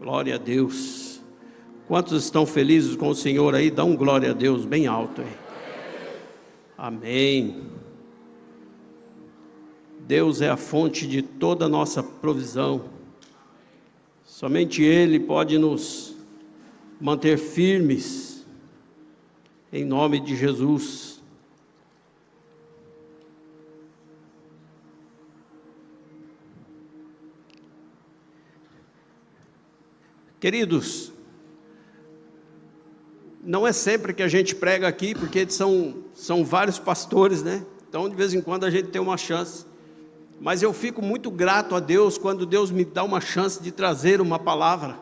Glória a Deus. Quantos estão felizes com o Senhor aí? Dá um glória a Deus bem alto aí. Amém. Deus é a fonte de toda a nossa provisão. Somente Ele pode nos manter firmes, em nome de Jesus. Queridos, não é sempre que a gente prega aqui, porque são vários pastores, né? Então, de vez em quando a gente tem uma chance. Mas eu fico muito grato a Deus quando Deus me dá uma chance de trazer uma palavra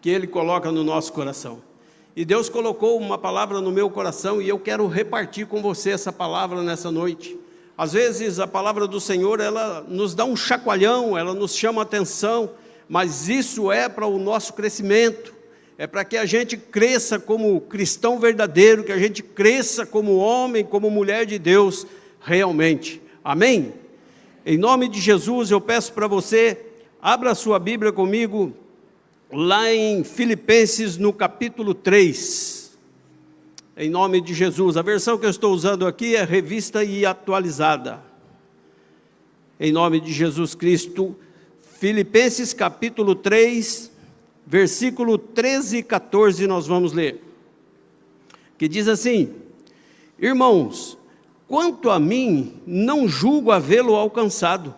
que Ele coloca no nosso coração. E Deus colocou uma palavra no meu coração e eu quero repartir com você essa palavra nessa noite. Às vezes a palavra do Senhor, ela nos dá um chacoalhão, ela nos chama a atenção, mas isso é para o nosso crescimento, é para que a gente cresça como cristão verdadeiro, que a gente cresça como homem, como mulher de Deus, realmente. Amém? Em nome de Jesus, eu peço para você, abra a sua Bíblia comigo, lá em Filipenses, no capítulo 3. Em nome de Jesus, a versão que eu estou usando aqui é revista e atualizada. Em nome de Jesus Cristo, Filipenses capítulo 3, versículo 13 e 14, nós vamos ler. Que diz assim: irmãos, quanto a mim, não julgo havê-lo alcançado,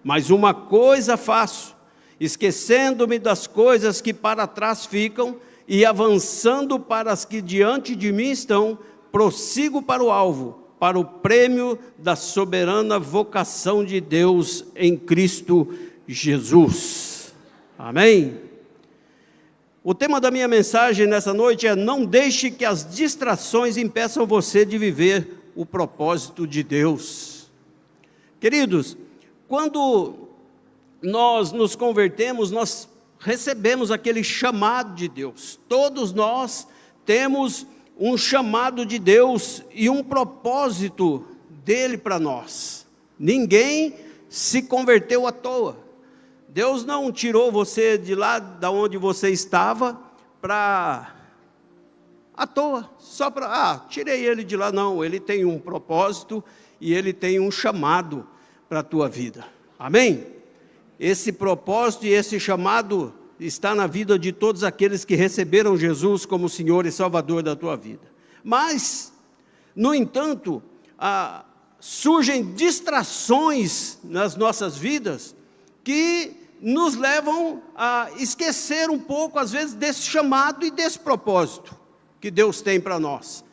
mas uma coisa faço, esquecendo-me das coisas que para trás ficam e avançando para as que diante de mim estão, prossigo para o alvo, para o prêmio da soberana vocação de Deus em Cristo Jesus. Amém? O tema da minha mensagem nessa noite é: não deixe que as distrações impeçam você de viver o propósito de Deus. Queridos, quando nós nos convertemos, nós recebemos aquele chamado de Deus. Todos nós temos um chamado de Deus e um propósito dele para nós. Ninguém se converteu à toa. Deus não tirou você de lá da onde você estava à toa, só para, tirei ele de lá. Não, ele tem um propósito e ele tem um chamado para a tua vida. Amém? Esse propósito e esse chamado está na vida de todos aqueles que receberam Jesus como Senhor e Salvador da tua vida. Mas, no entanto, surgem distrações nas nossas vidas que nos levam a esquecer um pouco, às vezes, desse chamado e desse propósito que Deus tem para nós.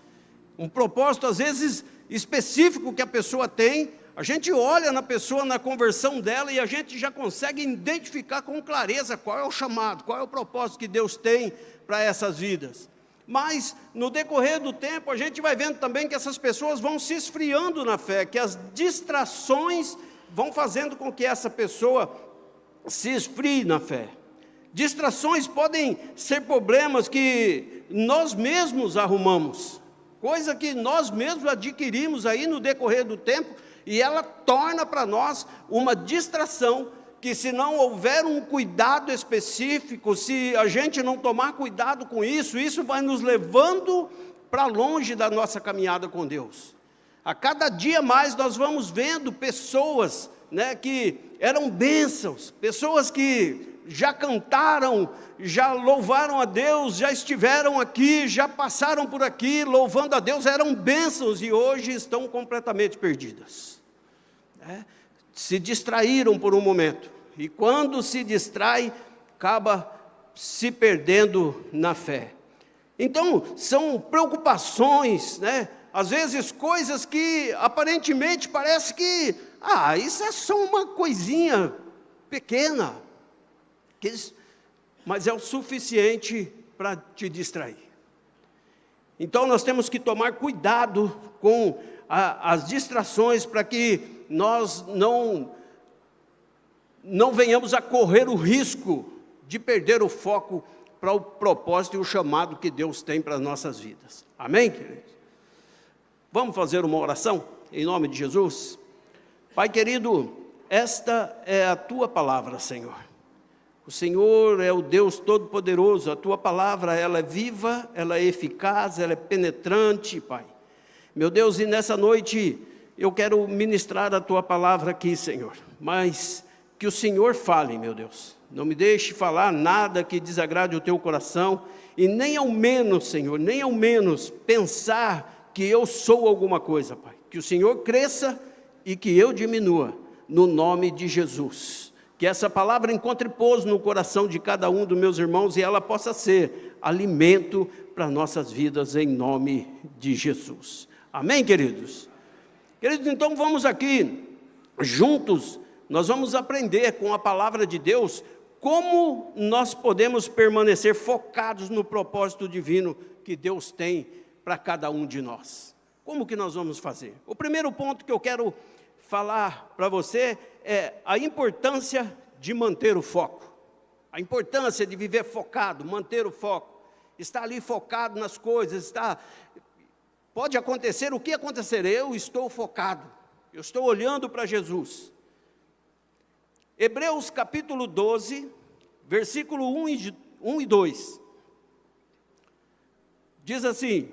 Um propósito, às vezes, específico que a pessoa tem. A gente olha na pessoa, na conversão dela, e a gente já consegue identificar com clareza qual é o chamado, qual é o propósito que Deus tem para essas vidas. Mas, no decorrer do tempo, a gente vai vendo também que essas pessoas vão se esfriando na fé, que as distrações vão fazendo com que essa pessoa se esfrie na fé. Distrações podem ser problemas que nós mesmos arrumamos, coisa que nós mesmos adquirimos aí no decorrer do tempo, e ela torna para nós uma distração que, se não houver um cuidado específico, se a gente não tomar cuidado com isso, isso vai nos levando para longe da nossa caminhada com Deus. A cada dia mais nós vamos vendo pessoas, que eram bênçãos, pessoas que já cantaram, já louvaram a Deus, já estiveram aqui, já passaram por aqui louvando a Deus, eram bênçãos e hoje estão completamente perdidas. Se distraíram por um momento, e quando se distrai, acaba se perdendo na fé. Então, são preocupações, às vezes coisas que aparentemente parece que, isso é só uma coisinha pequena, mas é o suficiente para te distrair. Então nós temos que tomar cuidado com as distrações, para que nós não venhamos a correr o risco de perder o foco para o propósito e o chamado que Deus tem para as nossas vidas. Amém, queridos? Vamos fazer uma oração em nome de Jesus? Pai querido, esta é a tua palavra, Senhor. O Senhor é o Deus Todo-Poderoso, a Tua palavra, ela é viva, ela é eficaz, ela é penetrante, Pai. Meu Deus, e nessa noite eu quero ministrar a Tua palavra aqui, Senhor, mas que o Senhor fale, meu Deus. Não me deixe falar nada que desagrade o Teu coração, e nem ao menos, Senhor, nem ao menos pensar que eu sou alguma coisa, Pai. Que o Senhor cresça e que eu diminua, no nome de Jesus. Que essa palavra encontre pouso no coração de cada um dos meus irmãos e ela possa ser alimento para nossas vidas, em nome de Jesus. Amém, queridos? Queridos, então vamos aqui, juntos, nós vamos aprender com a palavra de Deus, como nós podemos permanecer focados no propósito divino que Deus tem para cada um de nós. Como que nós vamos fazer? O primeiro ponto que eu quero falar para você é a importância de manter o foco. A importância de viver focado, manter o foco. Estar ali focado nas coisas, pode acontecer o que acontecer, eu estou focado. Eu estou olhando para Jesus. Hebreus capítulo 12, versículo 1 e 2. Diz assim: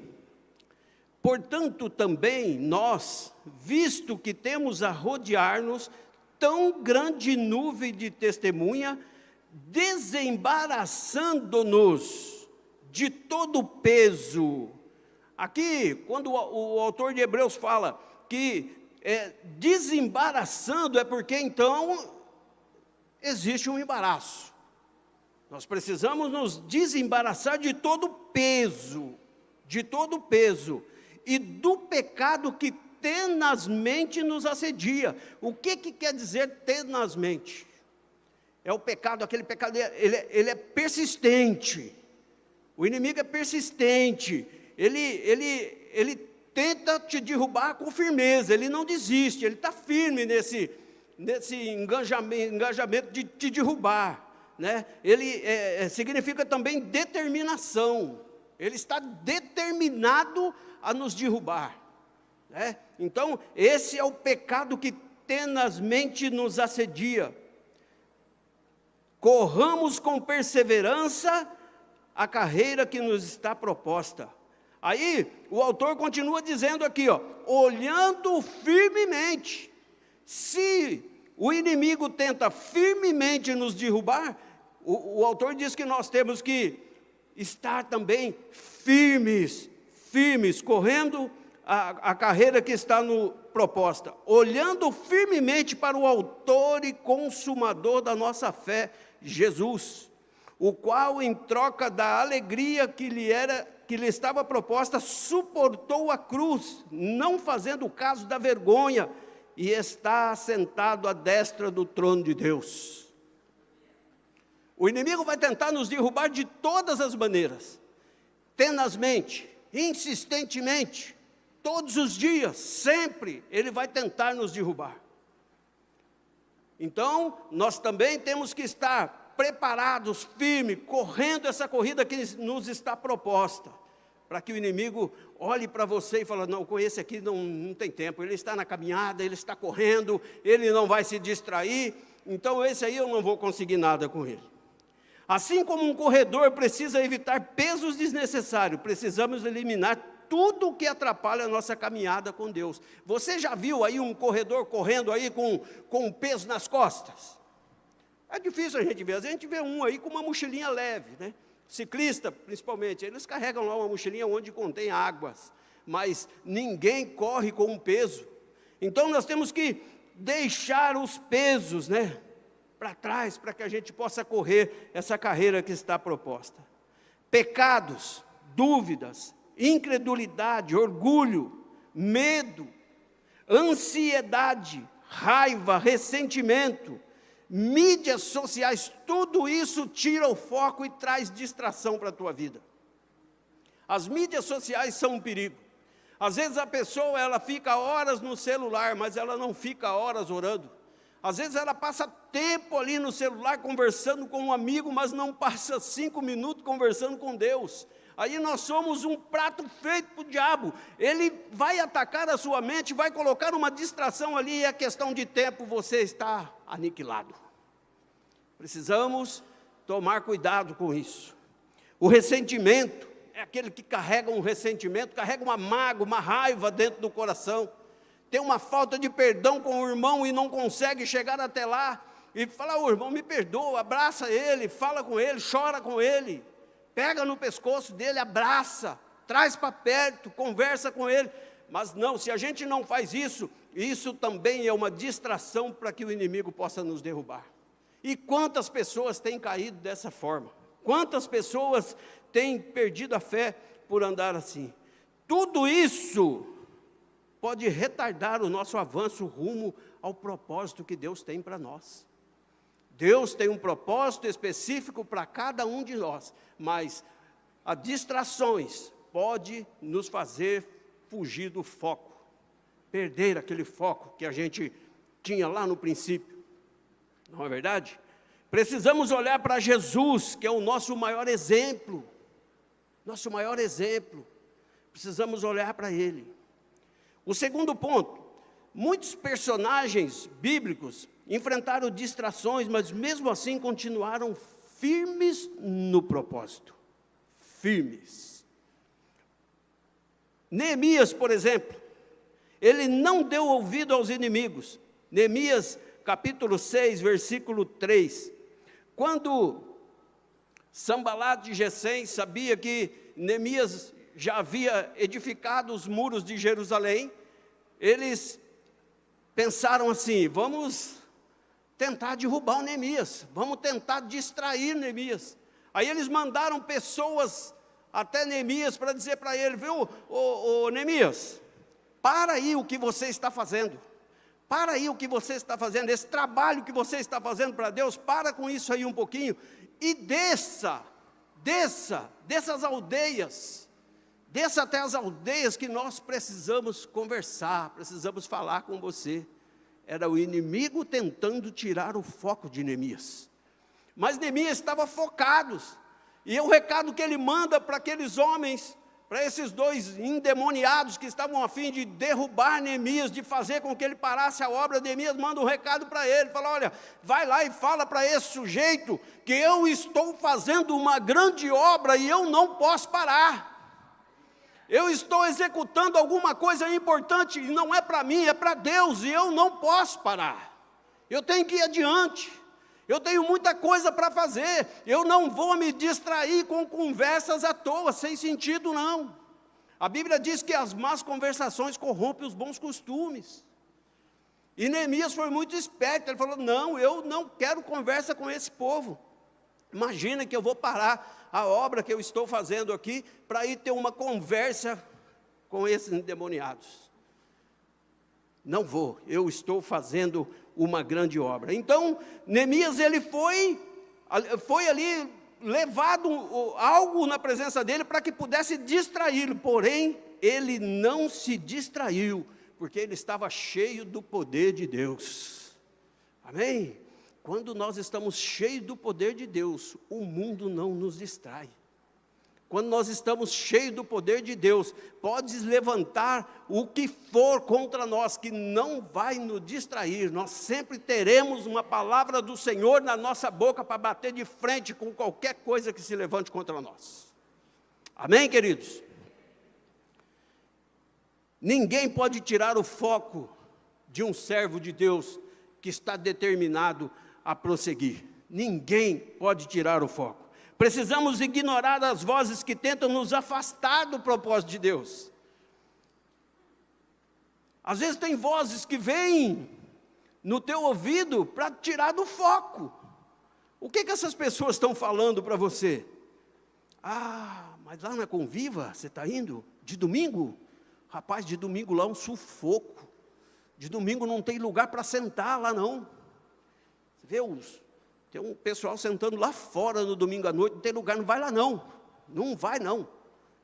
portanto também nós, visto que temos a rodear-nos tão grande nuvem de testemunha, desembaraçando-nos de todo o peso. Aqui, quando o autor de Hebreus fala que desembaraçando, é porque então existe um embaraço. Nós precisamos nos desembaraçar de todo o peso, e do pecado que tenazmente nos assedia. O que quer dizer tenazmente? É o pecado, aquele pecado, ele é persistente. O inimigo é persistente. Ele tenta te derrubar com firmeza, ele não desiste, ele está firme nesse engajamento de te derrubar, né? Ele significa também determinação. Ele está determinado a nos derrubar, né? Então, esse é o pecado que tenazmente nos assedia. Corramos com perseverança a carreira que nos está proposta. Aí, o autor continua dizendo aqui, olhando firmemente. Se o inimigo tenta firmemente nos derrubar, o autor diz que nós temos que estar também firmes, correndo a carreira que está proposta, olhando firmemente para o autor e consumador da nossa fé, Jesus, o qual, em troca da alegria que lhe estava proposta, suportou a cruz, não fazendo caso da vergonha, e está sentado à destra do trono de Deus. O inimigo vai tentar nos derrubar de todas as maneiras, tenazmente, insistentemente, todos os dias, sempre, ele vai tentar nos derrubar. Então, nós também temos que estar preparados, firmes, correndo essa corrida que nos está proposta, para que o inimigo olhe para você e fale, não, com esse aqui não tem tempo, ele está na caminhada, ele está correndo, ele não vai se distrair, então esse aí eu não vou conseguir nada com ele. Assim como um corredor precisa evitar pesos desnecessários, precisamos eliminar tudo que atrapalha a nossa caminhada com Deus. Você já viu aí um corredor correndo aí com um peso nas costas? É difícil a gente ver, às vezes a gente vê um aí com uma mochilinha leve, né? Ciclista, principalmente, eles carregam lá uma mochilinha onde contém águas, mas ninguém corre com um peso. Então nós temos que deixar os pesos, né, para trás, para que a gente possa correr essa carreira que está proposta. Pecados, dúvidas, incredulidade, orgulho, medo, ansiedade, raiva, ressentimento, mídias sociais, tudo isso tira o foco e traz distração para a tua vida. As mídias sociais são um perigo. Às vezes a pessoa, ela fica horas no celular, mas ela não fica horas orando. Às vezes ela passa tempo ali no celular conversando com um amigo, mas não passa 5 minutos conversando com Deus. Aí nós somos um prato feito para o diabo. Ele vai atacar a sua mente, vai colocar uma distração ali e a questão de tempo você está aniquilado. Precisamos tomar cuidado com isso. O ressentimento é aquele que carrega um ressentimento, carrega uma mágoa, uma raiva dentro do coração. Tem uma falta de perdão com o irmão e não consegue chegar até lá e falar: ô irmão, me perdoa, abraça ele, fala com ele, chora com ele, pega no pescoço dele, abraça, traz para perto, conversa com ele. Mas não, se a gente não faz isso, isso também é uma distração para que o inimigo possa nos derrubar. E quantas pessoas têm caído dessa forma? Quantas pessoas têm perdido a fé por andar assim? Tudo isso pode retardar o nosso avanço rumo ao propósito que Deus tem para nós. Deus tem um propósito específico para cada um de nós, mas as distrações podem nos fazer fugir do foco, perder aquele foco que a gente tinha lá no princípio. Não é verdade? Precisamos olhar para Jesus, que é o nosso maior exemplo. Nosso maior exemplo. Precisamos olhar para Ele. O segundo ponto: muitos personagens bíblicos enfrentaram distrações, mas mesmo assim continuaram firmes no propósito. Firmes. Neemias, por exemplo, ele não deu ouvido aos inimigos. Neemias, capítulo 6, versículo 3. Quando Sambalate e Gesem sabia que Neemias já havia edificado os muros de Jerusalém, eles pensaram assim: vamos tentar derrubar o Neemias, vamos tentar distrair Neemias. Aí eles mandaram pessoas até Neemias para dizer para ele: viu, Neemias, para aí o que você está fazendo. Para aí o que você está fazendo, esse trabalho que você está fazendo para Deus, para com isso aí um pouquinho, e desça as aldeias, desça até as aldeias que nós precisamos conversar, precisamos falar com você. Era o inimigo tentando tirar o foco de Neemias. Mas Neemias estava focado, e o recado que ele manda para aqueles homens, para esses dois endemoniados que estavam a fim de derrubar Neemias, de fazer com que ele parasse a obra, Neemias manda um recado para ele, fala: olha, vai lá e fala para esse sujeito que eu estou fazendo uma grande obra e eu não posso parar. Eu estou executando alguma coisa importante, e não é para mim, é para Deus, e eu não posso parar. Eu tenho que ir adiante. Eu tenho muita coisa para fazer, eu não vou me distrair com conversas à toa, sem sentido não. A Bíblia diz que as más conversações corrompem os bons costumes. E Neemias foi muito esperto, ele falou: não, eu não quero conversa com esse povo. Imagina que eu vou parar a obra que eu estou fazendo aqui, para ir ter uma conversa com esses endemoniados. Não vou, eu estou fazendo uma grande obra. Então, Neemias, ele foi ali levado algo na presença dele para que pudesse distraí-lo, porém, ele não se distraiu, porque ele estava cheio do poder de Deus. Amém? Quando nós estamos cheios do poder de Deus, o mundo não nos distrai. Quando nós estamos cheios do poder de Deus, pode levantar o que for contra nós, que não vai nos distrair. Nós sempre teremos uma palavra do Senhor na nossa boca para bater de frente com qualquer coisa que se levante contra nós. Amém, queridos? Ninguém pode tirar o foco de um servo de Deus que está determinado a prosseguir. Ninguém pode tirar o foco. Precisamos ignorar as vozes que tentam nos afastar do propósito de Deus. Às vezes tem vozes que vêm no teu ouvido para tirar do foco. O que essas pessoas estão falando para você? Ah, mas lá na Conviva, você está indo? De domingo? Rapaz, de domingo lá é um sufoco. De domingo não tem lugar para sentar lá não. Você vê tem um pessoal sentando lá fora no domingo à noite, não tem lugar, não vai lá não. Não vai não.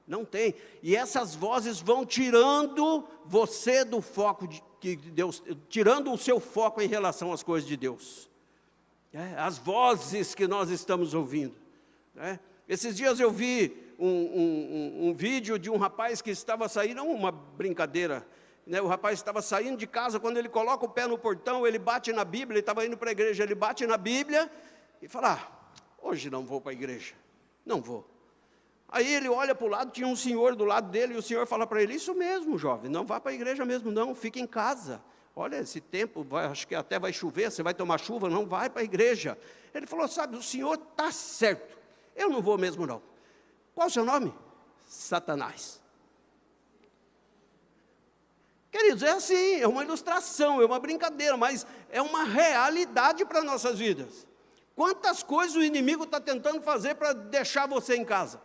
Não tem. E essas vozes vão tirando você do foco de Deus, tirando o seu foco em relação às coisas de Deus. As vozes que nós estamos ouvindo. Esses dias eu vi um vídeo de um rapaz que estava saindo, uma brincadeira, o rapaz estava saindo de casa, quando ele coloca o pé no portão, ele bate na Bíblia, ele estava indo para a igreja, ele bate na Bíblia e fala: hoje não vou para a igreja, não vou. Aí ele olha para o lado, tinha um senhor do lado dele, e o senhor fala para ele, isso mesmo, jovem, não vá para a igreja mesmo não, fica em casa. Olha, esse tempo, acho que até vai chover, você vai tomar chuva, não vai para a igreja. Ele falou, sabe, o senhor está certo, eu não vou mesmo não. Qual o seu nome? Satanás. Queridos, é assim, é uma ilustração, é uma brincadeira, mas é uma realidade para nossas vidas. Quantas coisas o inimigo está tentando fazer para deixar você em casa?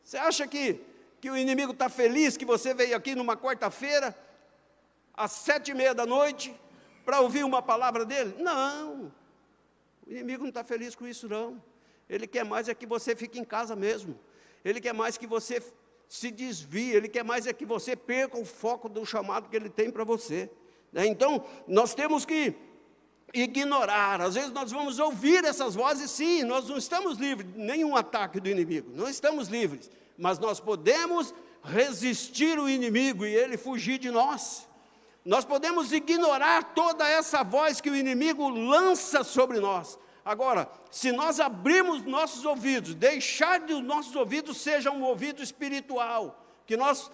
Você acha que o inimigo está feliz que você veio aqui numa quarta-feira, às 7:30 da noite, para ouvir uma palavra dele? Não, o inimigo não está feliz com isso não. Ele quer mais é que você fique em casa mesmo. Ele quer mais que você se desvie, ele quer mais é que você perca o foco do chamado que ele tem para você. Então, nós temos que ignorar. Às vezes nós vamos ouvir essas vozes, sim, nós não estamos livres de nenhum ataque do inimigo, não estamos livres, mas nós podemos resistir o inimigo e ele fugir de nós. Nós podemos ignorar toda essa voz que o inimigo lança sobre nós. Agora, se nós abrirmos nossos ouvidos, deixar que os nossos ouvidos sejam um ouvido espiritual, que nós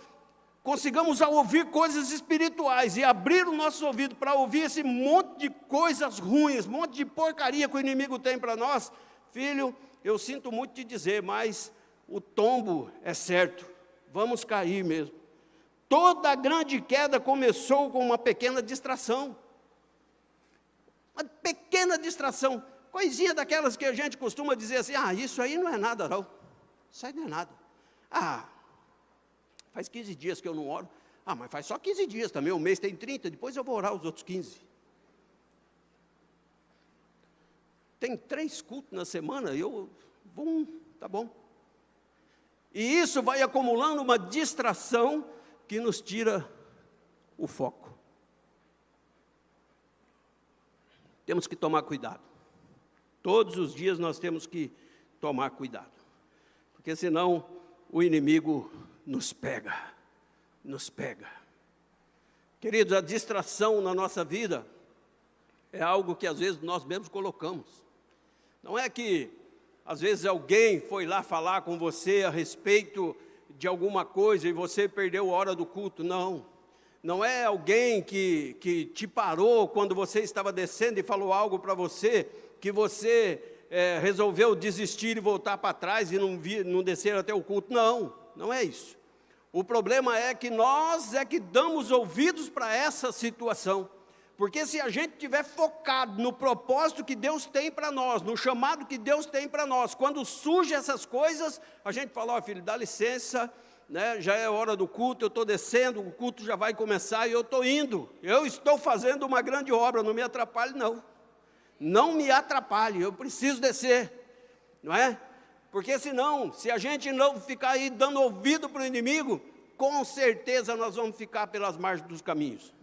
consigamos ouvir coisas espirituais e abrir o nosso ouvido para ouvir esse monte de coisas ruins, monte de porcaria que o inimigo tem para nós, filho, eu sinto muito te dizer, mas o tombo é certo, vamos cair mesmo. Toda grande queda começou com uma pequena distração. Uma pequena distração, coisinha daquelas que a gente costuma dizer assim, isso aí não é nada não, isso aí não é nada. Faz 15 dias que eu não oro. Mas faz só 15 dias também, o mês tem 30, depois eu vou orar os outros 15. Tem 3 cultos na semana, tá bom. E isso vai acumulando uma distração que nos tira o foco. Temos que tomar cuidado. Todos os dias nós temos que tomar cuidado. Porque senão o inimigo nos pega. Queridos, a distração na nossa vida é algo que às vezes nós mesmos colocamos. Não é que às vezes alguém foi lá falar com você a respeito de alguma coisa e você perdeu a hora do culto, não. Não é alguém que te parou quando você estava descendo e falou algo para você, que você resolveu desistir e voltar para trás e não descer até o culto, não é isso. O problema é que nós que damos ouvidos para essa situação, porque se a gente estiver focado no propósito que Deus tem para nós, no chamado que Deus tem para nós, quando surgem essas coisas, a gente fala, filho, dá licença, né, já é hora do culto, eu estou descendo, o culto já vai começar e eu estou indo, eu estou fazendo uma grande obra, não me atrapalhe não me atrapalhe, eu preciso descer, não é? Porque senão, se a gente não ficar aí dando ouvido para o inimigo, com certeza nós vamos ficar pelas margens dos caminhos,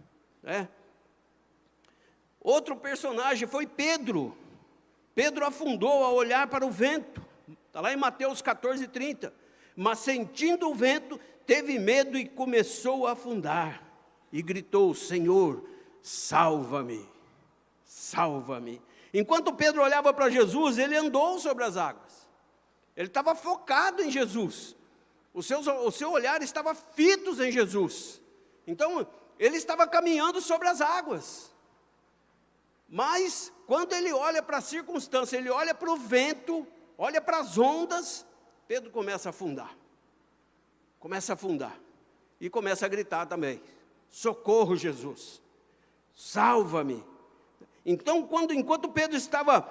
né? Outro personagem foi Pedro. Pedro afundou a olhar para o vento, está lá em Mateus 14:30, mas sentindo o vento, teve medo e começou a afundar, e gritou, Senhor, salva-me, salva-me. Enquanto Pedro olhava para Jesus, ele andou sobre as águas, ele estava focado em Jesus, o seu olhar estava fito em Jesus, então ele estava caminhando sobre as águas, mas quando ele olha para a circunstância, ele olha para o vento, olha para as ondas, Pedro começa a afundar, e começa a gritar também, socorro Jesus, salva-me. Então, enquanto Pedro estava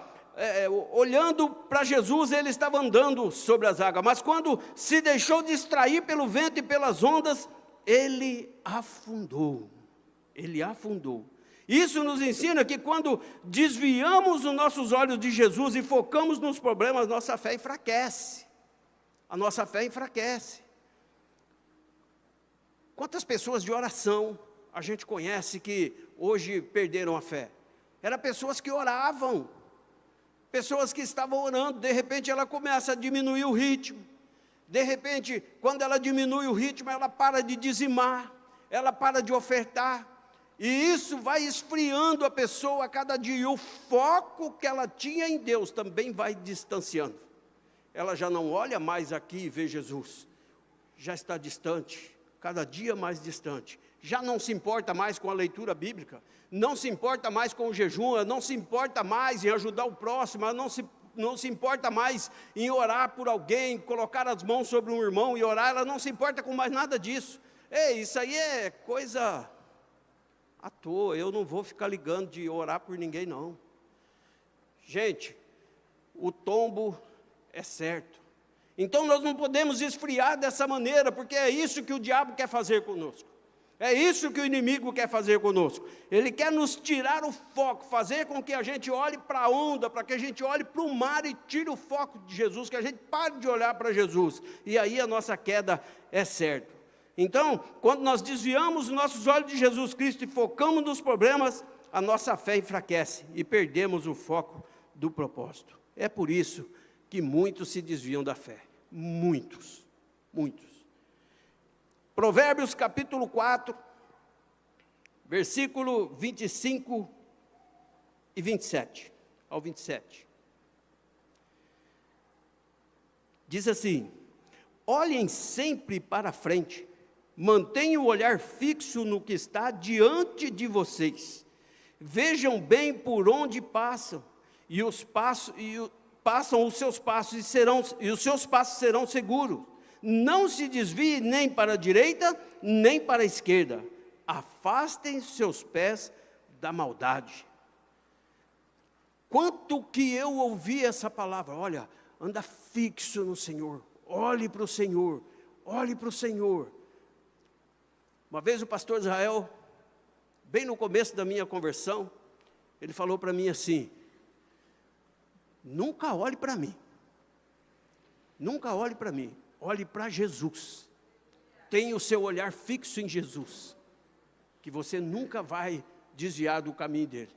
olhando para Jesus, ele estava andando sobre as águas, mas quando se deixou distrair pelo vento e pelas ondas, ele afundou. Isso nos ensina que quando desviamos os nossos olhos de Jesus e focamos nos problemas, nossa fé enfraquece. A nossa fé enfraquece. Quantas pessoas de oração a gente conhece que hoje perderam a fé? Eram pessoas que oravam, pessoas que estavam orando, de repente ela começa a diminuir o ritmo, de repente, quando ela diminui o ritmo, ela para de dizimar, ela para de ofertar, E isso vai esfriando a pessoa a cada dia. E o foco que ela tinha em Deus também vai distanciando. Ela já não olha mais aqui e vê Jesus. Já está distante, cada dia mais distante. Já não se importa mais com a leitura bíblica. Não se importa mais com o jejum. Ela não se importa mais em ajudar o próximo. Ela não se importa mais em orar por alguém, colocar as mãos sobre um irmão e orar. Ela não se importa com mais nada disso. Ei, isso aí é coisa à toa. Eu não vou ficar ligando de orar por ninguém, não. Gente, o tombo é certo. Então nós não podemos esfriar dessa maneira, porque é isso que o diabo quer fazer conosco. É isso que o inimigo quer fazer conosco. Ele quer nos tirar o foco, fazer com que a gente olhe para a onda, para que a gente olhe para o mar e tire o foco de Jesus, que a gente pare de olhar para Jesus. E aí a nossa queda é certa. Então, quando nós desviamos os nossos olhos de Jesus Cristo e focamos nos problemas, a nossa fé enfraquece e perdemos o foco do propósito. É por isso que muitos se desviam da fé. Muitos. Provérbios capítulo 4, versículo 25 e 27 ao 27. Diz assim: olhem sempre para frente, mantenham o olhar fixo no que está diante de vocês. Vejam bem por onde passam, passam os seus passos e os seus passos serão seguros. Não se desvie nem para a direita, nem para a esquerda. Afastem seus pés da maldade. Quanto que eu ouvi essa palavra, olha, anda fixo no Senhor, olhe para o Senhor, olhe para o Senhor. Uma vez o pastor Israel, bem no começo da minha conversão, ele falou para mim assim: nunca olhe para mim, nunca olhe para mim, olhe para Jesus. Tenha o seu olhar fixo em Jesus, que você nunca vai desviar do caminho dele.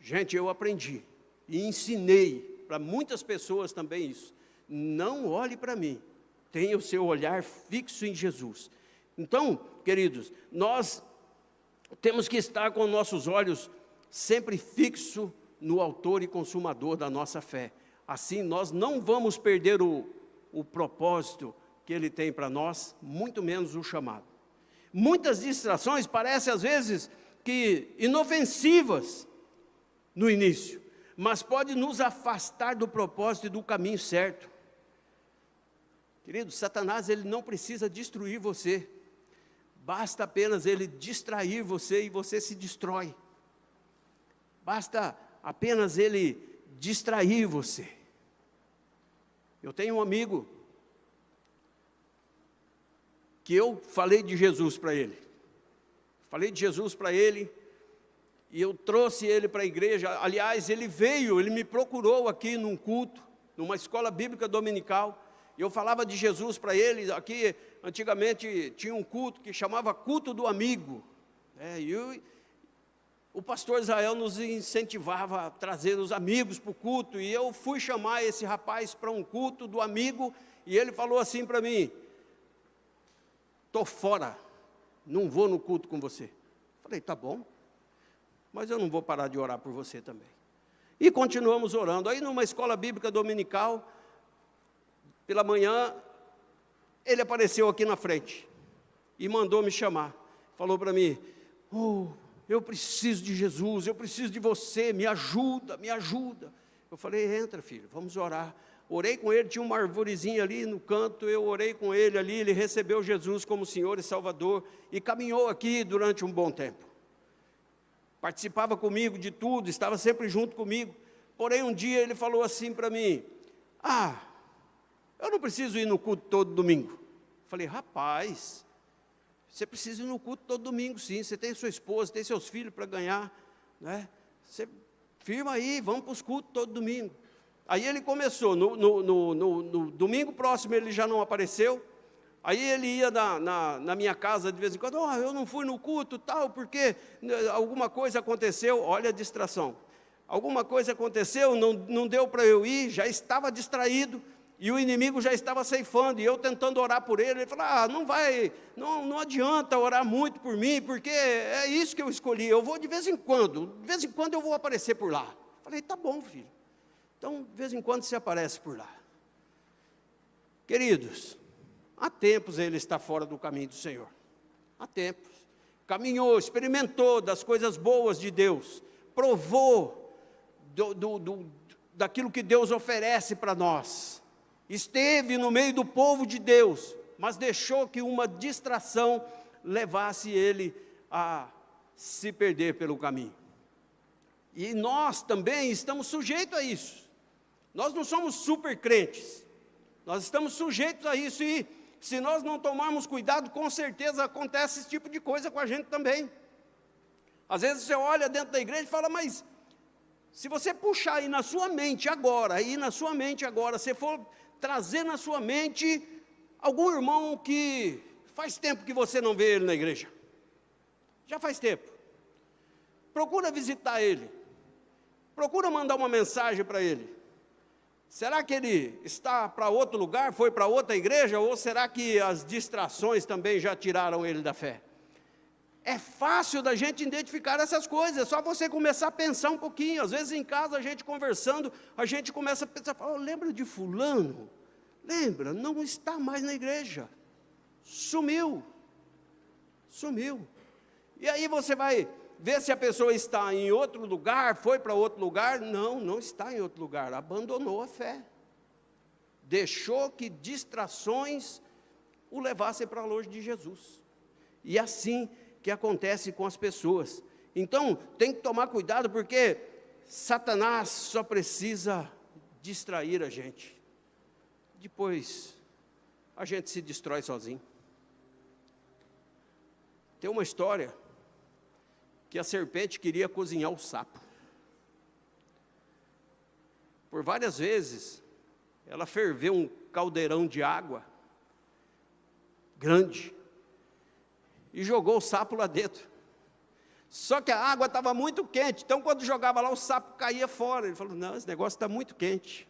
Gente, eu aprendi e ensinei para muitas pessoas também isso. Não olhe para mim, tenha o seu olhar fixo em Jesus. Então, queridos, nós temos que estar com nossos olhos sempre fixos no autor e consumador da nossa fé. Assim, nós não vamos perder o propósito que Ele tem para nós, muito menos o chamado. Muitas distrações parecem, às vezes, que inofensivas no início, mas pode nos afastar do propósito e do caminho certo. Querido, Satanás, ele não precisa destruir você. Basta apenas ele distrair você e você se destrói. Basta apenas ele distrair você. Eu tenho um amigo que eu falei de Jesus para ele. Falei de Jesus para ele e eu trouxe ele para a igreja. Aliás, ele veio, ele me procurou aqui num culto, numa escola bíblica dominical. Eu falava de Jesus para ele. Aqui, antigamente, tinha um culto que chamava Culto do Amigo. O pastor Israel nos incentivava a trazer os amigos para o culto. E eu fui chamar esse rapaz para um culto do amigo. E ele falou assim para mim: estou fora, não vou no culto com você. Falei, tá bom, mas eu não vou parar de orar por você também. E continuamos orando. Aí numa escola bíblica dominical, pela manhã, ele apareceu aqui na frente e mandou me chamar. Falou para mim: eu preciso de Jesus, eu preciso de você, me ajuda, me ajuda. Eu falei, entra filho, vamos orar. Orei com ele, tinha uma arvorezinha ali no canto, eu orei com ele ali, ele recebeu Jesus como Senhor e Salvador e caminhou aqui durante um bom tempo. Participava comigo de tudo, estava sempre junto comigo. Porém, um dia ele falou assim para mim: eu não preciso ir no culto todo domingo. Falei, rapaz, você precisa ir no culto todo domingo sim, você tem sua esposa, tem seus filhos para ganhar, né? Você firma aí, vamos para os cultos todo domingo. Aí ele começou, no domingo próximo ele já não apareceu. Aí ele ia na minha casa de vez em quando: eu não fui no culto tal, porque alguma coisa aconteceu. Olha a distração. Alguma coisa aconteceu, não deu para eu ir, já estava distraído. E o inimigo já estava ceifando, e eu tentando orar por ele. Ele falou, não adianta orar muito por mim, porque é isso que eu escolhi, eu vou de vez em quando eu vou aparecer por lá. Falei, tá bom, filho, então de vez em quando você aparece por lá. Queridos, há tempos ele está fora do caminho do Senhor, há tempos, caminhou, experimentou das coisas boas de Deus, provou daquilo que Deus oferece para nós, esteve no meio do povo de Deus, mas deixou que uma distração levasse ele a se perder pelo caminho. E nós também estamos sujeitos a isso. Nós não somos super crentes, nós estamos sujeitos a isso, e se nós não tomarmos cuidado, com certeza acontece esse tipo de coisa com a gente também. Às vezes você olha dentro da igreja e fala, mas se você puxar aí na sua mente agora, se for trazer na sua mente algum irmão que faz tempo que você não vê ele na igreja, já faz tempo, procura visitar ele, procura mandar uma mensagem para ele. Será que ele está para outro lugar, foi para outra igreja, ou será que as distrações também já tiraram ele da fé? É fácil da gente identificar essas coisas, é só você começar a pensar um pouquinho. Às vezes em casa, a gente conversando, a gente começa a pensar, lembra de fulano? Lembra, não está mais na igreja, sumiu. E aí você vai ver se a pessoa está em outro lugar, foi para outro lugar. Não está em outro lugar, abandonou a fé, deixou que distrações o levassem para longe de Jesus. E assim que acontece com as pessoas. Então, tem que tomar cuidado, porque Satanás só precisa distrair a gente. Depois, a gente se destrói sozinho. Tem uma história que a serpente queria cozinhar o sapo. Por várias vezes, ela ferveu um caldeirão de água grande e jogou o sapo lá dentro. Só que a água estava muito quente, então quando jogava lá, o sapo caía fora. Ele falou, não, esse negócio está muito quente.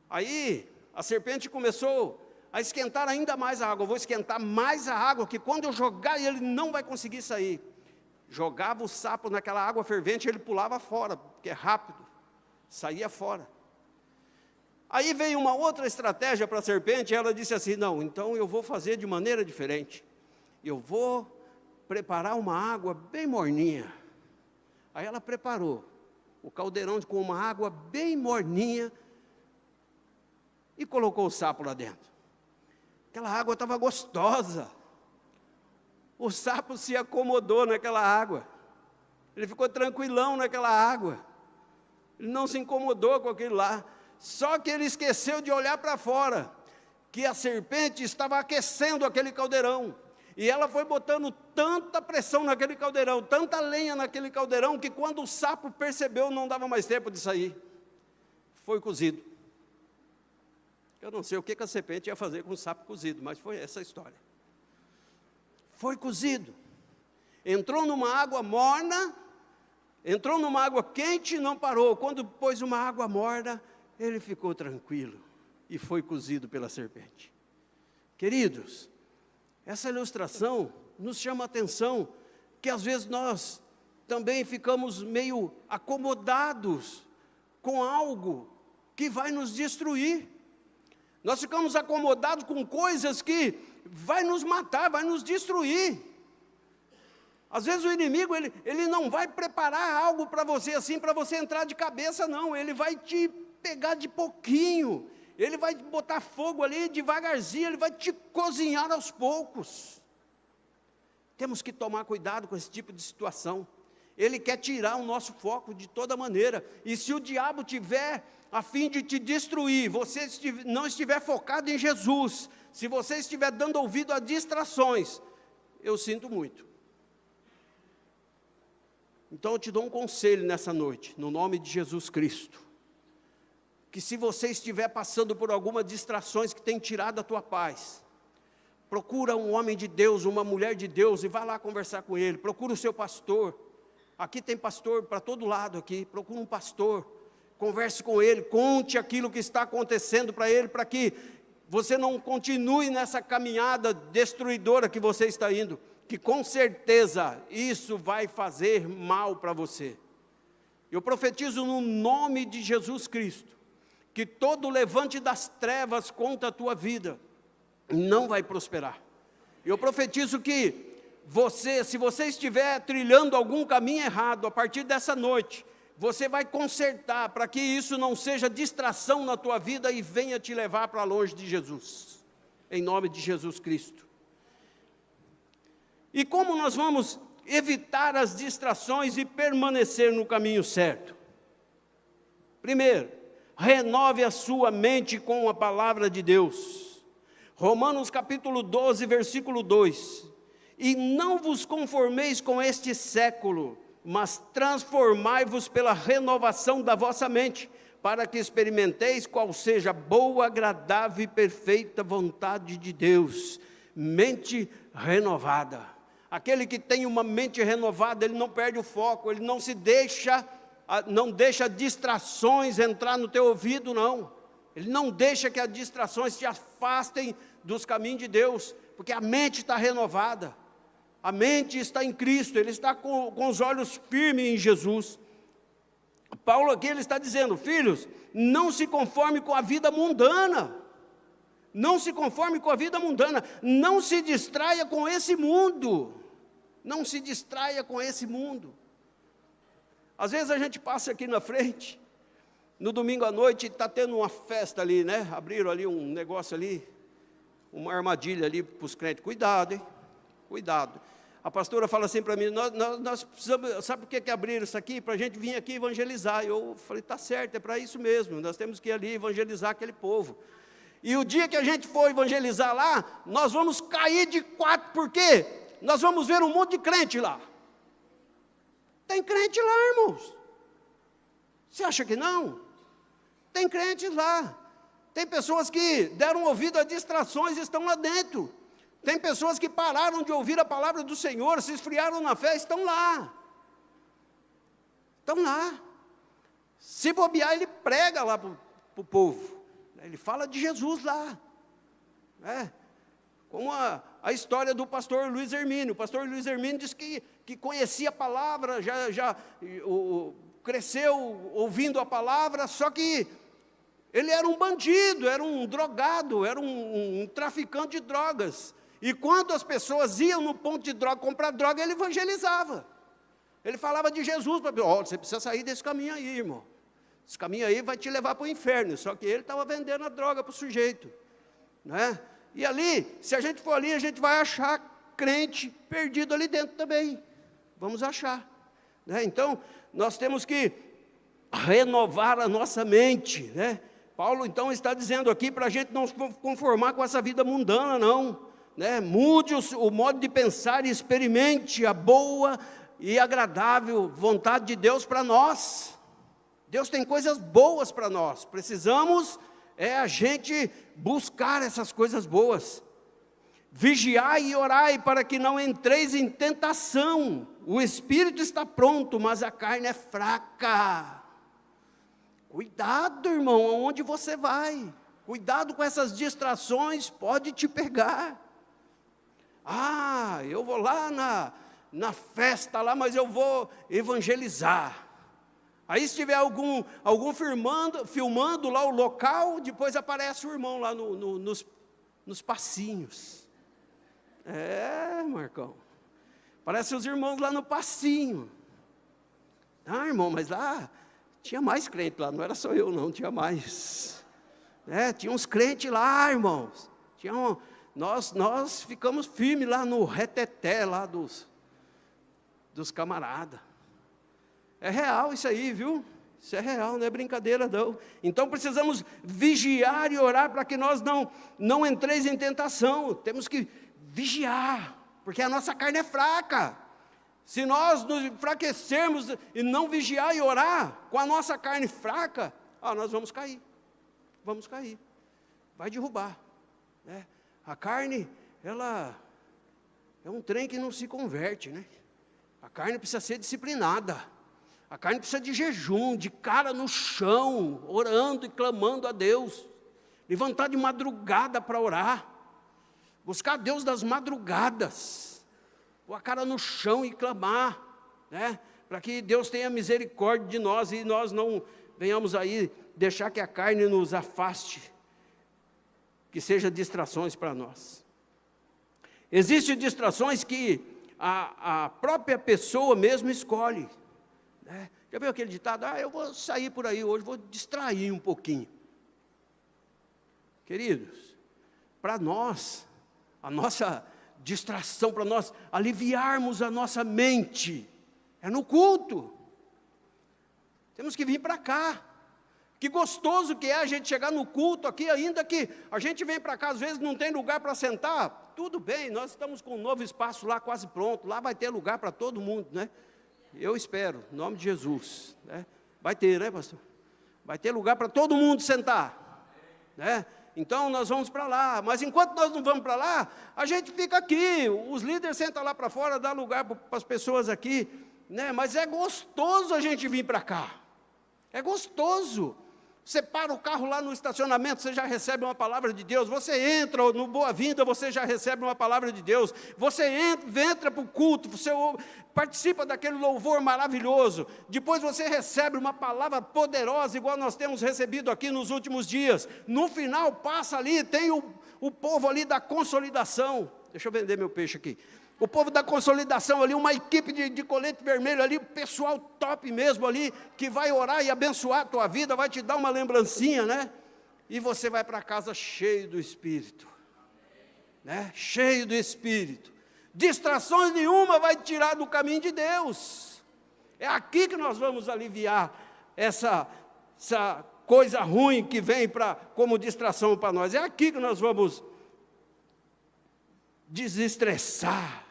Aí a serpente começou a esquentar ainda mais a água. Eu vou esquentar mais a água, que quando eu jogar ele não vai conseguir sair. Jogava o sapo naquela água fervente, ele pulava fora, porque é rápido, saía fora. Aí veio uma outra estratégia para a serpente, ela disse assim, não, então eu vou fazer de maneira diferente. Eu vou preparar uma água bem morninha. Aí ela preparou o caldeirão com uma água bem morninha e colocou o sapo lá dentro. Aquela água estava gostosa. O sapo se acomodou naquela água. Ele ficou tranquilão naquela água. Ele não se incomodou com aquilo lá. Só que ele esqueceu de olhar para fora, que a serpente estava aquecendo aquele caldeirão. E ela foi botando tanta pressão naquele caldeirão, tanta lenha naquele caldeirão, que quando o sapo percebeu, não dava mais tempo de sair. Foi cozido. Eu não sei o que a serpente ia fazer com o sapo cozido, mas foi essa a história. Foi cozido. Entrou numa água morna, entrou numa água quente e não parou. Quando pôs uma água morna, ele ficou tranquilo e foi cozido pela serpente. Queridos, essa ilustração nos chama a atenção que às vezes nós também ficamos meio acomodados com algo que vai nos destruir. Nós ficamos acomodados com coisas que vai nos matar, vai nos destruir. Às vezes o inimigo, ele não vai preparar algo para você assim, para você entrar de cabeça, não. Ele vai te pegar de pouquinho, ele vai botar fogo ali devagarzinho, ele vai te cozinhar aos poucos. Temos que tomar cuidado com esse tipo de situação. Ele quer tirar o nosso foco de toda maneira, e se o diabo tiver a fim de te destruir, você não estiver focado em Jesus, se você estiver dando ouvido a distrações, eu sinto muito. Então eu te dou um conselho nessa noite, no nome de Jesus Cristo, que se você estiver passando por algumas distrações que tem tirado a tua paz, procura um homem de Deus, uma mulher de Deus, e vai lá conversar com ele. Procura o seu pastor. Aqui tem pastor para todo lado aqui. Procura um pastor converse com ele, conte aquilo que está acontecendo para ele, para que você não continue nessa caminhada destruidora que você está indo, que com certeza isso vai fazer mal para você. Eu profetizo no nome de Jesus Cristo, que todo levante das trevas contra a tua vida não vai prosperar. Eu profetizo que se você estiver trilhando algum caminho errado, a partir dessa noite, você vai consertar para que isso não seja distração na tua vida e venha te levar para longe de Jesus, em nome de Jesus Cristo. E como nós vamos evitar as distrações e permanecer no caminho certo? Primeiro, renove a sua mente com a palavra de Deus. Romanos capítulo 12, versículo 2. E não vos conformeis com este século, mas transformai-vos pela renovação da vossa mente, para que experimenteis qual seja a boa, agradável e perfeita vontade de Deus. Mente renovada. Aquele que tem uma mente renovada, ele não perde o foco, ele não deixa distrações entrar no teu ouvido, não. Ele não deixa que as distrações te afastem dos caminhos de Deus, porque a mente está renovada. A mente está em Cristo, ele está com os olhos firmes em Jesus. Paulo aqui ele está dizendo, filhos, não se conforme com a vida mundana. Não se conforme com a vida mundana. Não se distraia com esse mundo. Não se distraia com esse mundo. Às vezes a gente passa aqui na frente, no domingo à noite, está tendo uma festa ali, né? Abriram ali um negócio ali, uma armadilha ali para os crentes. Cuidado, hein? Cuidado. A pastora fala assim para mim, nós precisamos, sabe por que abriram isso aqui? Para a gente vir aqui evangelizar. Eu falei, está certo, é para isso mesmo, nós temos que ir ali evangelizar aquele povo. E o dia que a gente for evangelizar lá, nós vamos cair de quatro, por quê? Nós vamos ver um monte de crente lá. Tem crente lá, irmãos. Você acha que não? Tem crente lá. Tem pessoas que deram ouvido a distrações e estão lá dentro. Tem pessoas que pararam de ouvir a palavra do Senhor, se esfriaram na fé, estão lá. Estão lá. Se bobear, ele prega lá para o povo. Ele fala de Jesus lá. Como a história do pastor Luiz Hermínio. O pastor Luiz Hermínio disse que conhecia a palavra, cresceu ouvindo a palavra, só que ele era um bandido, era um drogado, era um traficante de drogas. E quando as pessoas iam no ponto de droga comprar droga, ele evangelizava. Ele falava de Jesus, você precisa sair desse caminho aí, irmão. Esse caminho aí vai te levar para o inferno. Só que ele estava vendendo a droga para o sujeito. Né? E ali, se a gente for ali, a gente vai achar crente perdido ali dentro também. Vamos achar. Né? Então, nós temos que renovar a nossa mente. Né? Paulo, então, está dizendo aqui para a gente não se conformar com essa vida mundana, não. Né? Mude o modo de pensar e experimente a boa e agradável vontade de Deus para nós. Deus tem coisas boas para nós. Precisamos a gente buscar essas coisas boas. Vigiai e orai para que não entreis em tentação. O espírito está pronto, mas a carne é fraca. Cuidado, irmão, aonde você vai. Cuidado com essas distrações, pode te pegar. Eu vou lá na festa lá, mas eu vou evangelizar. Aí se tiver algum filmando lá o local, depois aparece o irmão lá nos passinhos. Marcão. Aparecem os irmãos lá no passinho. Irmão, mas lá tinha mais crente lá, não era só eu não, tinha mais. Tinha uns crentes lá, irmãos. Nós ficamos firmes lá no reteté lá dos camaradas. É real isso aí, viu? Isso é real, não é brincadeira não. Então precisamos vigiar e orar para que nós não entreis em tentação. Temos que vigiar, porque a nossa carne é fraca. Se nós nos enfraquecermos e não vigiar e orar com a nossa carne fraca, nós vamos cair. Vamos cair. Vai derrubar. Né? A carne, ela é um trem que não se converte, né? A carne precisa ser disciplinada. A carne precisa de jejum, de cara no chão, orando e clamando a Deus. Levantar de madrugada para orar. Buscar Deus das madrugadas. Pôr a cara no chão e clamar, né? Para que Deus tenha misericórdia de nós e nós não venhamos aí deixar que a carne nos afaste, que seja distrações para nós. Existem distrações que a própria pessoa mesmo escolhe, né? Já viu aquele ditado, eu vou sair por aí hoje, vou distrair um pouquinho. Queridos, para nós, a nossa distração, para nós aliviarmos a nossa mente, é no culto. Temos que vir para cá. Que gostoso que é a gente chegar no culto aqui, ainda que a gente vem para cá, às vezes não tem lugar para sentar. Tudo bem, nós estamos com um novo espaço lá quase pronto, lá vai ter lugar para todo mundo, né? Eu espero, em nome de Jesus, né? Vai ter, né, pastor? Vai ter lugar para todo mundo sentar, né? Então nós vamos para lá, mas enquanto nós não vamos para lá, a gente fica aqui, os líderes sentam lá para fora, dá lugar para as pessoas aqui, né? Mas é gostoso a gente vir para cá, é gostoso. Você para o carro lá no estacionamento, você já recebe uma palavra de Deus. Você entra no Boa-Vinda, você já recebe uma palavra de Deus. Você entra para o culto, você participa daquele louvor maravilhoso. Depois você recebe uma palavra poderosa, igual nós temos recebido aqui nos últimos dias. No final, passa ali, tem o povo ali da consolidação. Deixa eu vender meu peixe aqui. O povo da consolidação ali, uma equipe de colete vermelho ali, pessoal top mesmo ali, que vai orar e abençoar a tua vida, vai te dar uma lembrancinha, né? E você vai para casa cheio do Espírito, né? Cheio do Espírito. Distrações nenhuma vai te tirar do caminho de Deus. É aqui que nós vamos aliviar essa coisa ruim que vem como distração para nós. É aqui que nós vamos desestressar,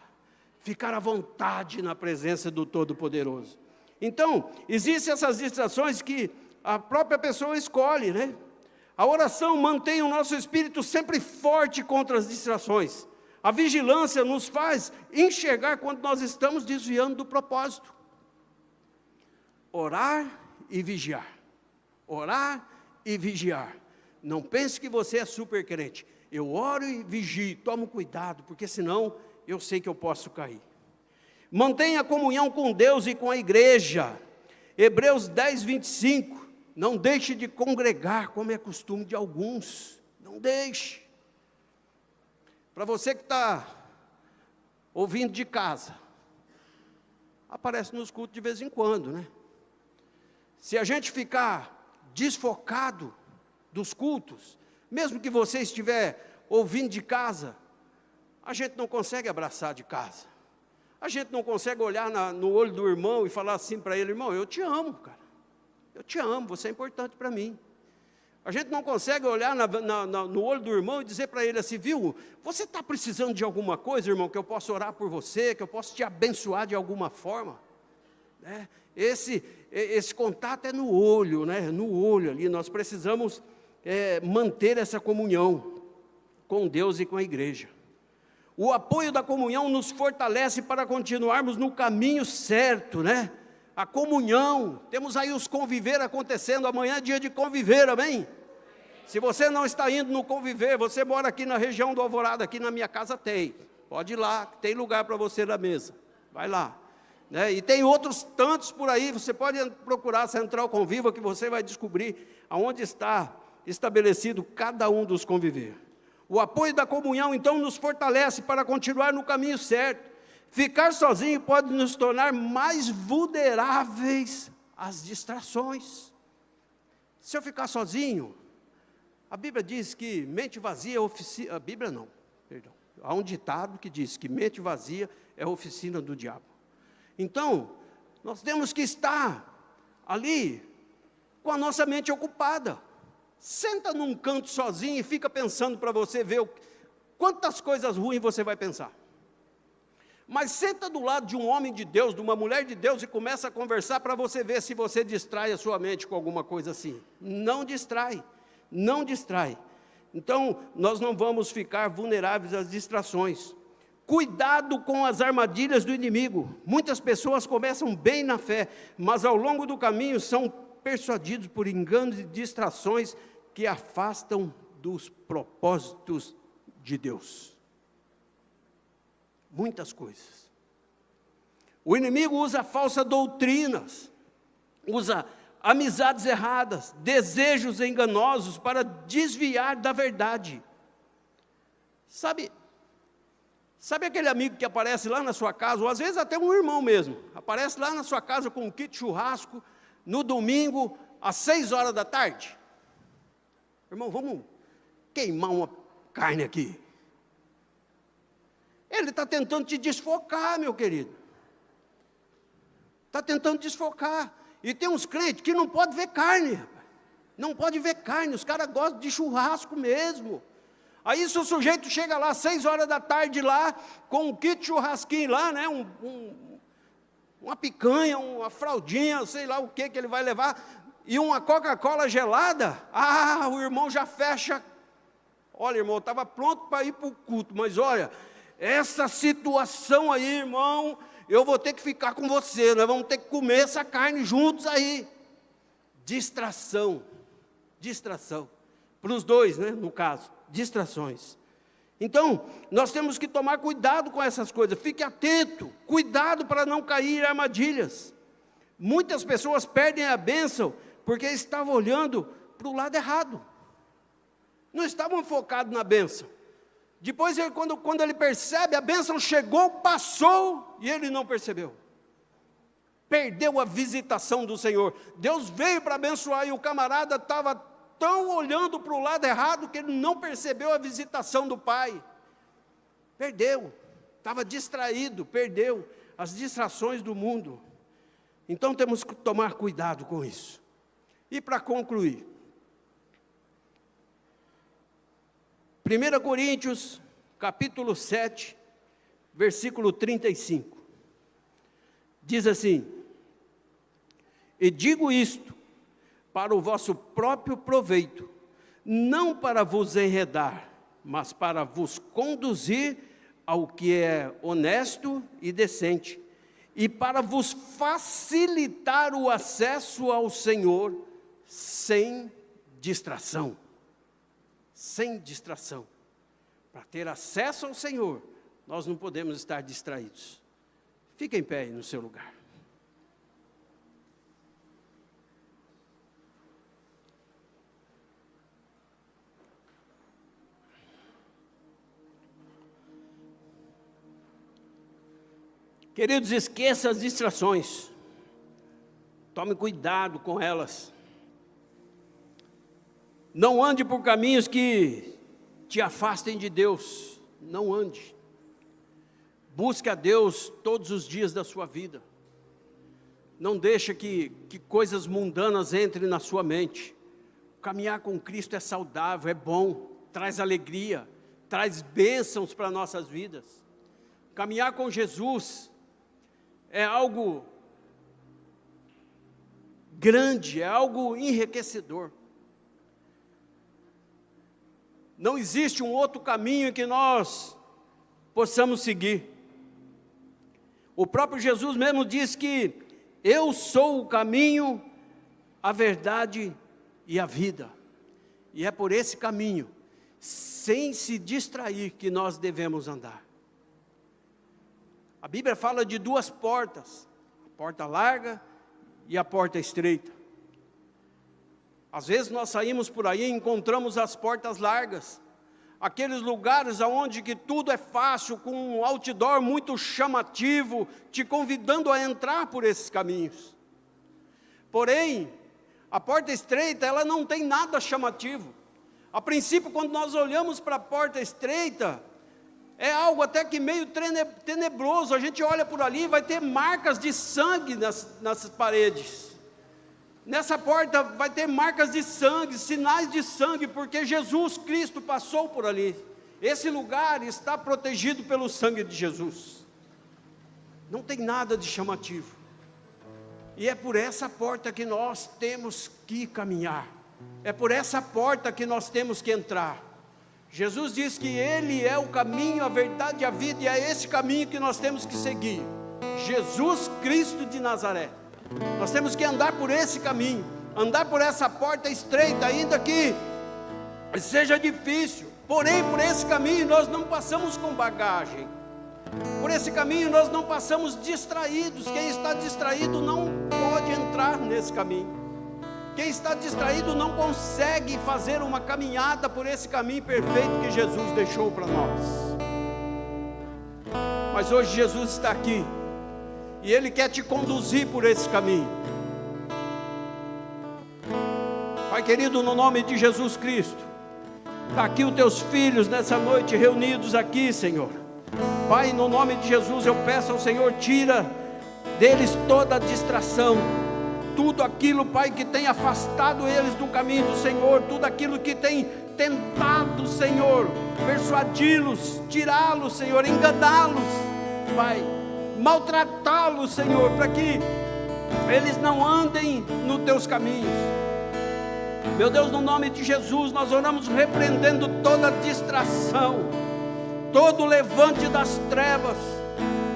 ficar à vontade na presença do Todo-Poderoso. Então, existem essas distrações que a própria pessoa escolhe, né? A oração mantém o nosso espírito sempre forte contra as distrações. A vigilância nos faz enxergar quando nós estamos desviando do propósito. Orar e vigiar. Orar e vigiar. Não pense que você é super crente. Eu oro e vigio, tomo cuidado, porque senão eu sei que eu posso cair. Mantenha a comunhão com Deus e com a igreja. Hebreus 10, 25. Não deixe de congregar, como é costume de alguns. Não deixe. Para você que está ouvindo de casa, aparece nos cultos de vez em quando, né? Se a gente ficar desfocado dos cultos, mesmo que você estiver ouvindo de casa, a gente não consegue abraçar de casa. A gente não consegue olhar no olho do irmão e falar assim para ele: irmão, eu te amo, cara. Eu te amo, você é importante para mim. A gente não consegue olhar no olho do irmão e dizer para ele assim: viu, você está precisando de alguma coisa, irmão, que eu possa orar por você, que eu possa te abençoar de alguma forma, né? Esse contato é no olho, né? No olho ali, nós precisamos manter essa comunhão com Deus e com a igreja. O apoio da comunhão nos fortalece para continuarmos no caminho certo, né? A comunhão, temos aí os conviver acontecendo, amanhã é dia de conviver, amém? Se você não está indo no conviver, você mora aqui na região do Alvorada, aqui na minha casa tem, pode ir lá, tem lugar para você na mesa, vai lá, né? E tem outros tantos por aí, você pode procurar Central Conviva, que você vai descobrir aonde está estabelecido cada um dos conviver. O apoio da comunhão, então, nos fortalece para continuar no caminho certo. Ficar sozinho pode nos tornar mais vulneráveis às distrações. Se eu ficar sozinho, a Bíblia diz que mente vazia é oficina... A Bíblia não, perdão. Há um ditado que diz que mente vazia é oficina do diabo. Então, nós temos que estar ali com a nossa mente ocupada. Senta num canto sozinho e fica pensando para você ver quantas coisas ruins você vai pensar. Mas senta do lado de um homem de Deus, de uma mulher de Deus, e começa a conversar para você ver se você distrai a sua mente com alguma coisa assim. Não distrai, não distrai. Então, nós não vamos ficar vulneráveis às distrações. Cuidado com as armadilhas do inimigo. Muitas pessoas começam bem na fé, mas ao longo do caminho são persuadidos por enganos e distrações que afastam dos propósitos de Deus. Muitas coisas. O inimigo usa falsas doutrinas, usa amizades erradas, desejos enganosos para desviar da verdade. Sabe aquele amigo que aparece lá na sua casa, ou às vezes até um irmão mesmo, aparece lá na sua casa com um kit churrasco, no domingo, às 6 horas da tarde? Irmão, vamos queimar uma carne aqui. Ele está tentando te desfocar, meu querido. Está tentando desfocar. E tem uns crentes que não podem ver carne. Não pode ver carne, os caras gostam de churrasco mesmo. Aí se o sujeito chega lá, 6 horas da tarde lá, com um kit churrasquinho lá, né, uma picanha, uma fraldinha, sei lá o que ele vai levar, e uma Coca-Cola gelada, o irmão já fecha. Olha, irmão, eu estava pronto para ir para o culto, mas olha, essa situação aí, irmão, eu vou ter que ficar com você, nós vamos ter que comer essa carne juntos aí. Distração, para os dois, né, no caso, distrações. Então, nós temos que tomar cuidado com essas coisas, fique atento, cuidado para não cair em armadilhas. Muitas pessoas perdem a bênção porque estavam olhando para o lado errado, não estavam focados na bênção. Depois, quando ele percebe, a bênção chegou, passou, e ele não percebeu. Perdeu a visitação do Senhor. Deus veio para abençoar, e o camarada estava tão olhando para o lado errado, que ele não percebeu a visitação do Pai. Perdeu, estava distraído, perdeu as distrações do mundo. Então temos que tomar cuidado com isso. E para concluir, 1 Coríntios, capítulo 7, versículo 35, diz assim: e digo isto para o vosso próprio proveito, não para vos enredar, mas para vos conduzir ao que é honesto e decente, e para vos facilitar o acesso ao Senhor sem distração. Sem distração. Para ter acesso ao Senhor, nós não podemos estar distraídos. Fique em pé aí no seu lugar. Queridos, esqueça as distrações. Tome cuidado com elas. Não ande por caminhos que te afastem de Deus. Não ande. Busque a Deus todos os dias da sua vida. Não deixe que coisas mundanas entrem na sua mente. Caminhar com Cristo é saudável, é bom, traz alegria, traz bênçãos para nossas vidas. Caminhar com Jesus é algo grande, é algo enriquecedor. Não existe um outro caminho que nós possamos seguir. O próprio Jesus mesmo diz que eu sou o caminho, a verdade e a vida. E é por esse caminho, sem se distrair, que nós devemos andar. A Bíblia fala de duas portas, a porta larga e a porta estreita. Às vezes nós saímos por aí e encontramos as portas largas, aqueles lugares onde que tudo é fácil, com um outdoor muito chamativo, te convidando a entrar por esses caminhos. Porém, a porta estreita, ela não tem nada chamativo. A princípio, quando nós olhamos para a porta estreita, é algo até que meio tenebroso. A gente olha por ali, vai ter marcas de sangue nas paredes. Nessa porta vai ter marcas de sangue, sinais de sangue, porque Jesus Cristo passou por ali. Esse lugar está protegido pelo sangue de Jesus. Não tem nada de chamativo. E é por essa porta que nós temos que caminhar. É por essa porta que nós temos que entrar. Jesus diz que Ele é o caminho, a verdade e a vida, e é esse caminho que nós temos que seguir. Jesus Cristo de Nazaré. Nós temos que andar por esse caminho, andar por essa porta estreita, ainda que seja difícil. Porém, por esse caminho nós não passamos com bagagem. Por esse caminho nós não passamos distraídos. Quem está distraído não pode entrar nesse caminho. Quem está distraído não consegue fazer uma caminhada por esse caminho perfeito que Jesus deixou para nós. Mas hoje Jesus está aqui, e Ele quer te conduzir por esse caminho. Pai querido, no nome de Jesus Cristo, está aqui os teus filhos nessa noite reunidos aqui, Senhor. Pai, no nome de Jesus eu peço ao Senhor, tira deles toda a distração, tudo aquilo, Pai, que tem afastado eles do caminho do Senhor, tudo aquilo que tem tentado, Senhor, persuadi-los, tirá-los, Senhor, enganá-los, Pai, maltratá-los, Senhor, para que eles não andem nos teus caminhos. Meu Deus, no nome de Jesus, nós oramos repreendendo toda distração, todo levante das trevas,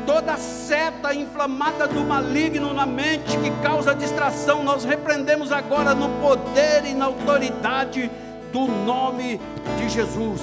toda seta inflamada do maligno na mente que causa distração, nós repreendemos agora no poder e na autoridade do nome de Jesus.